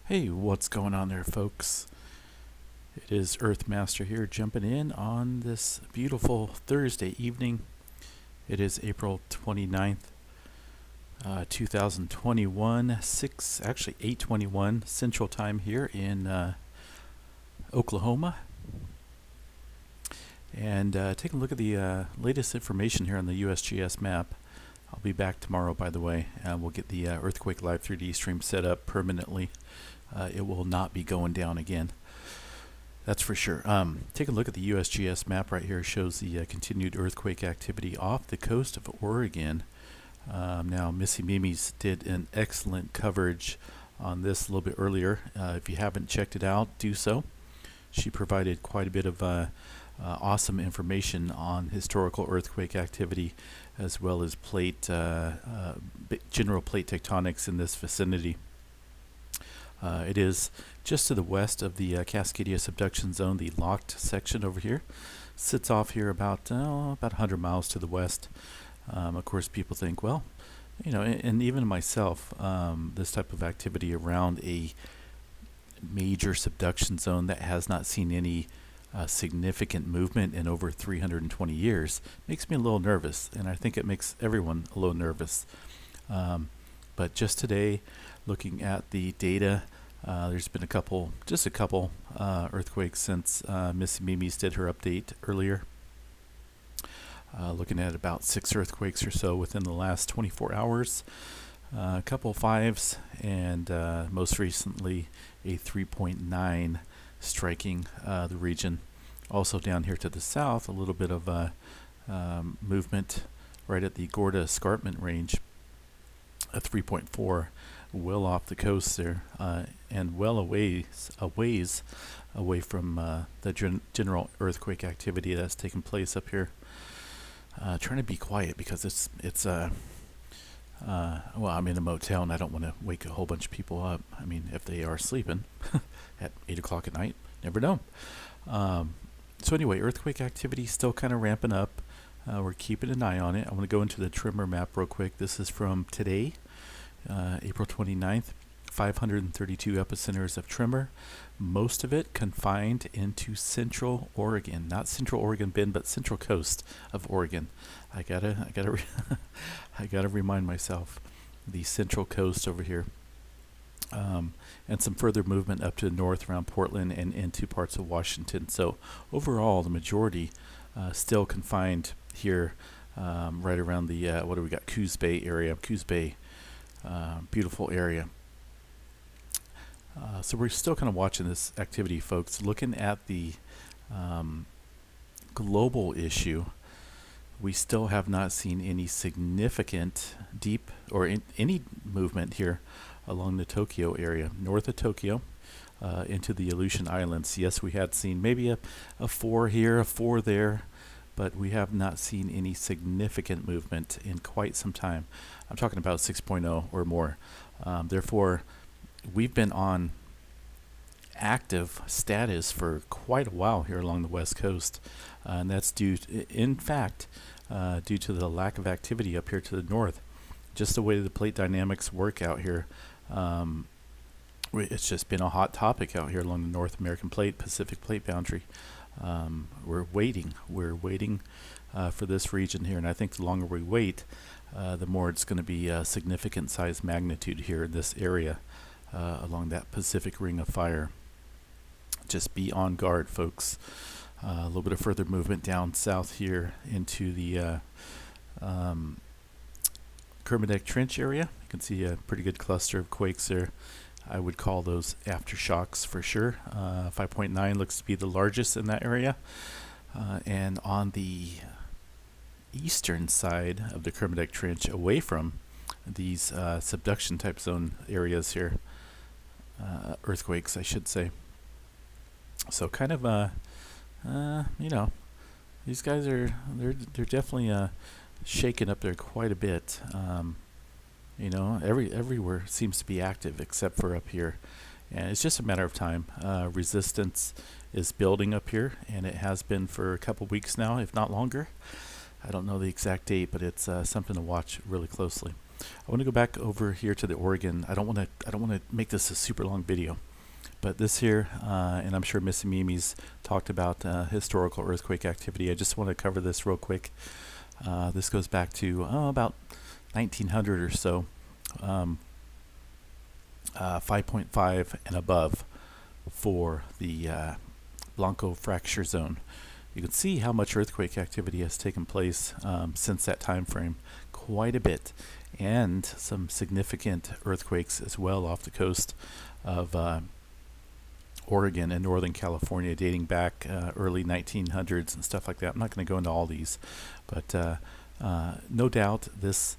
Hey, what's going on there, folks? It is Earthmaster here, jumping in on this beautiful Thursday evening. It is April 29th, 2021, 8:21 Central Time here in Oklahoma. And taking a look at the latest information here on the USGS Map. I'll be back tomorrow, by the way. We'll get the Earthquake Live 3D stream set up permanently. It will not be going down again. That's for sure. Take a look at the USGS map right here. It shows the continued earthquake activity off the coast of Oregon. Now, Missy Mimi's did an excellent coverage on this a little bit earlier. If you haven't checked it out, do so. She provided quite a bit of awesome information on historical earthquake activity, as well as general plate tectonics in this vicinity. It is just to the west of the Cascadia Subduction zone, the locked section over here. Sits off here about 100 miles to the west. Of course, people think, well, and even myself, this type of activity around a major subduction zone that has not seen any significant movement in over 320 years makes me a little nervous, and I think it makes everyone a little nervous. But just today, looking at the data, there's been just a couple earthquakes since Miss Mimi's did her update earlier. Looking at about 6 earthquakes or so within the last 24 hours. A couple 5s, and most recently a 3.9 striking the region. Also down here to the south, a little bit of movement right at the Gorda Escarpment Range. A 3.4, well off the coast there, and well a ways away from the general earthquake activity that's taking place up here. Trying to be quiet because it's well, I'm in a motel and I don't want to wake a whole bunch of people up. I mean, if they are sleeping at 8 o'clock at night, never know. So anyway, earthquake activity still kind of ramping up. We're keeping an eye on it. I want to go into the tremor map real quick. This is from today, April 29th. 532 epicenters of tremor, most of it confined into Central Oregon, not Central Oregon Bend, but Central Coast of Oregon. I gotta I gotta remind myself, the Central Coast over here, and some further movement up to the north around Portland and into parts of Washington. So overall, the majority still confined here, right around the what do we got? Coos Bay area. Coos Bay, beautiful area. So we're still kind of watching this activity, folks. Looking at the global issue, we still have not seen any significant deep or any movement here along the Tokyo area, north of Tokyo, into the Aleutian Islands. Yes, we had seen maybe a 4 here, a 4 there, but we have not seen any significant movement in quite some time. I'm talking about 6.0 or more. Therefore, we've been on active status for quite a while here along the west coast, and that's due to the lack of activity up here to the north. Just the way the plate dynamics work out here, it's just been a hot topic out here along the North American plate, Pacific plate boundary. We're waiting for this region here, and I think the longer we wait, the more it's going to be a significant size magnitude here in this area. Along that Pacific Ring of Fire. Just be on guard, folks. A little bit of further movement down south here into the Kermadec Trench area. You can see a pretty good cluster of quakes there. I would call those aftershocks for sure. 5.9 looks to be the largest in that area. And on the eastern side of the Kermadec Trench, away from these subduction type zone areas here, earthquakes, I should say. So kind of these guys they're definitely shaking up there quite a bit. Everywhere seems to be active except for up here, and it's just a matter of time. Resistance is building up here, and it has been for a couple weeks now, if not longer. I don't know the exact date, but it's something to watch really closely. I want to go back over here to the Oregon. I don't want to make this a super long video, but this here, and I'm sure Missy Mimi's talked about historical earthquake activity. I just want to cover this real quick. This goes back to about 1900 or so, 5.5 and above for the Blanco fracture zone. You can see how much earthquake activity has taken place since that time frame, quite a bit, and some significant earthquakes as well off the coast of Oregon and Northern California, dating back early 1900s and stuff like that. I'm not going to go into all these, but no doubt this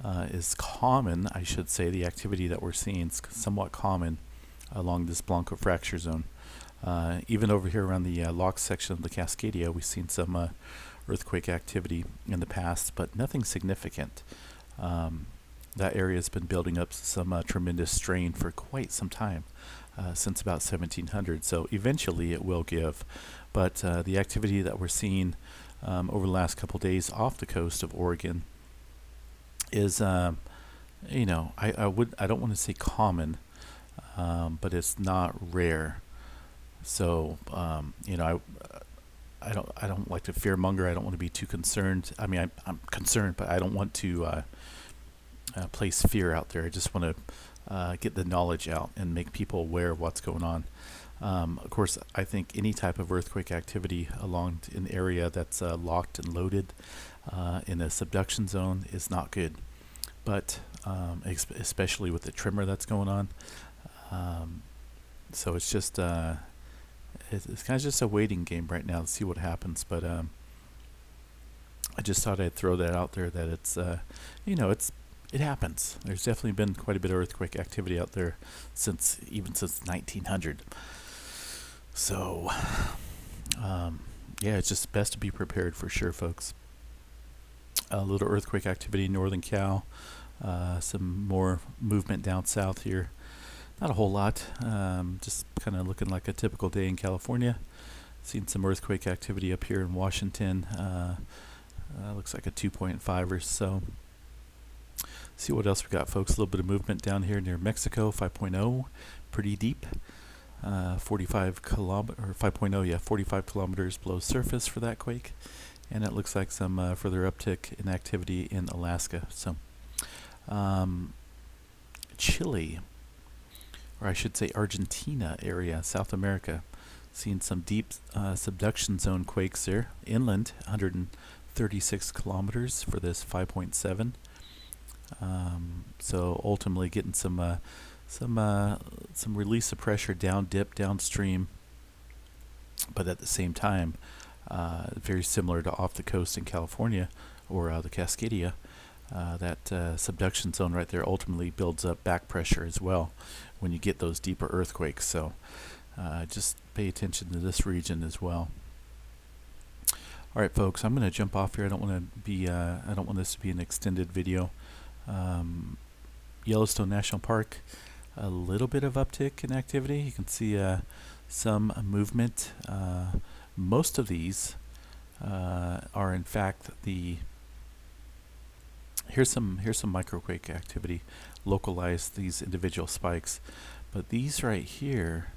is common, I should say. The activity that we're seeing is somewhat common along this Blanco fracture zone. Even over here around the lock section of the Cascadia, we've seen some earthquake activity in the past, but nothing significant. That area has been building up some tremendous strain for quite some time, since about 1700. So eventually it will give, but the activity that we're seeing over the last couple days off the coast of Oregon is, you know, I don't want to say common, but it's not rare. So you know, I don't like to fearmonger. I don't want to be too concerned. I mean, I'm concerned, but I don't want to place fear out there. I just want to get the knowledge out and make people aware of what's going on. Of course, I think any type of earthquake activity along an area that's locked and loaded in a subduction zone is not good. But especially with the tremor that's going on. So it's just it's kind of just a waiting game right now to see what happens. But I just thought I'd throw that out there, that it's you know, it happens. There's definitely been quite a bit of earthquake activity out there since 1900. So yeah, it's just best to be prepared for sure, folks. A little earthquake activity in Northern Cal, some more movement down south here. Not a whole lot, just kind of looking like a typical day in California. Seen some earthquake activity up here in Washington. Looks like a 2.5 or so. See what else we got, folks. A little bit of movement down here near Mexico, 5.0, pretty deep. 45 kilometer, or 5.0, yeah, 45 kilometers below surface for that quake. And it looks like some further uptick in activity in Alaska. So, Chile, or I should say Argentina area, South America, seeing some deep subduction zone quakes there. Inland, 136 kilometers for this 5.7. So ultimately getting some release of pressure down dip downstream, but at the same time, very similar to off the coast in California or the Cascadia. That subduction zone right there ultimately builds up back pressure as well when you get those deeper earthquakes. So just pay attention to this region as well. All right, folks, I'm going to jump off here. I don't want this to be an extended video. Yellowstone National Park, a little bit of uptick in activity. You can see some movement. Most of these are in fact here's some microquake activity, localized, these individual spikes, but these right here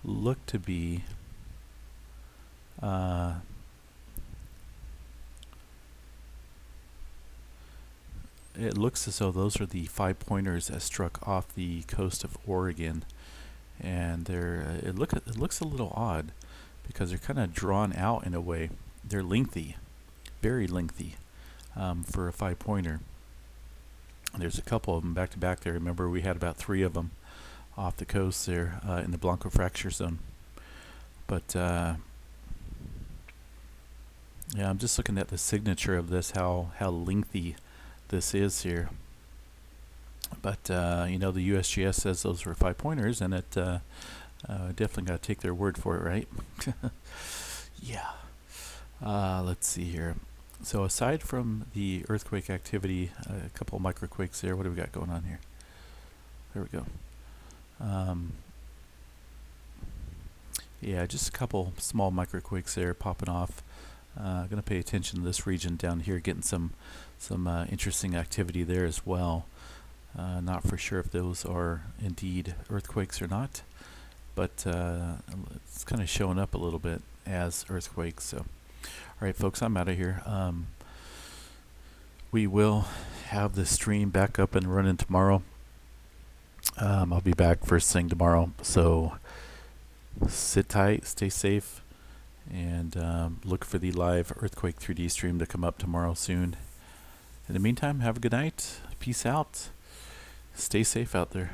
look to be it looks as though those are the 5-pointers that struck off the coast of Oregon, and they're it looks a little odd because they're kind of drawn out in a way. They're lengthy, very lengthy, for a 5-pointer. There's a couple of them back to back there. Remember, we had about 3 of them off the coast there in the Blanco fracture zone. But yeah, I'm just looking at the signature of this, how lengthy this is here. But you know, the USGS says those were 5-pointers, and it definitely got to take their word for it, right? Yeah. Let's see here. So aside from the earthquake activity, a couple of microquakes there. What do we got going on here? There we go. Yeah, just a couple small microquakes there popping off. Going to pay attention to this region down here, getting some interesting activity there as well. Not for sure if those are indeed earthquakes or not, but it's kind of showing up a little bit as earthquakes. So, all right, folks, I'm out of here. We will have the stream back up and running tomorrow. I'll be back first thing tomorrow, so sit tight, stay safe, and look for the live Earthquake 3D stream to come up tomorrow soon. In the meantime, have a good night. Peace out. Stay safe out there.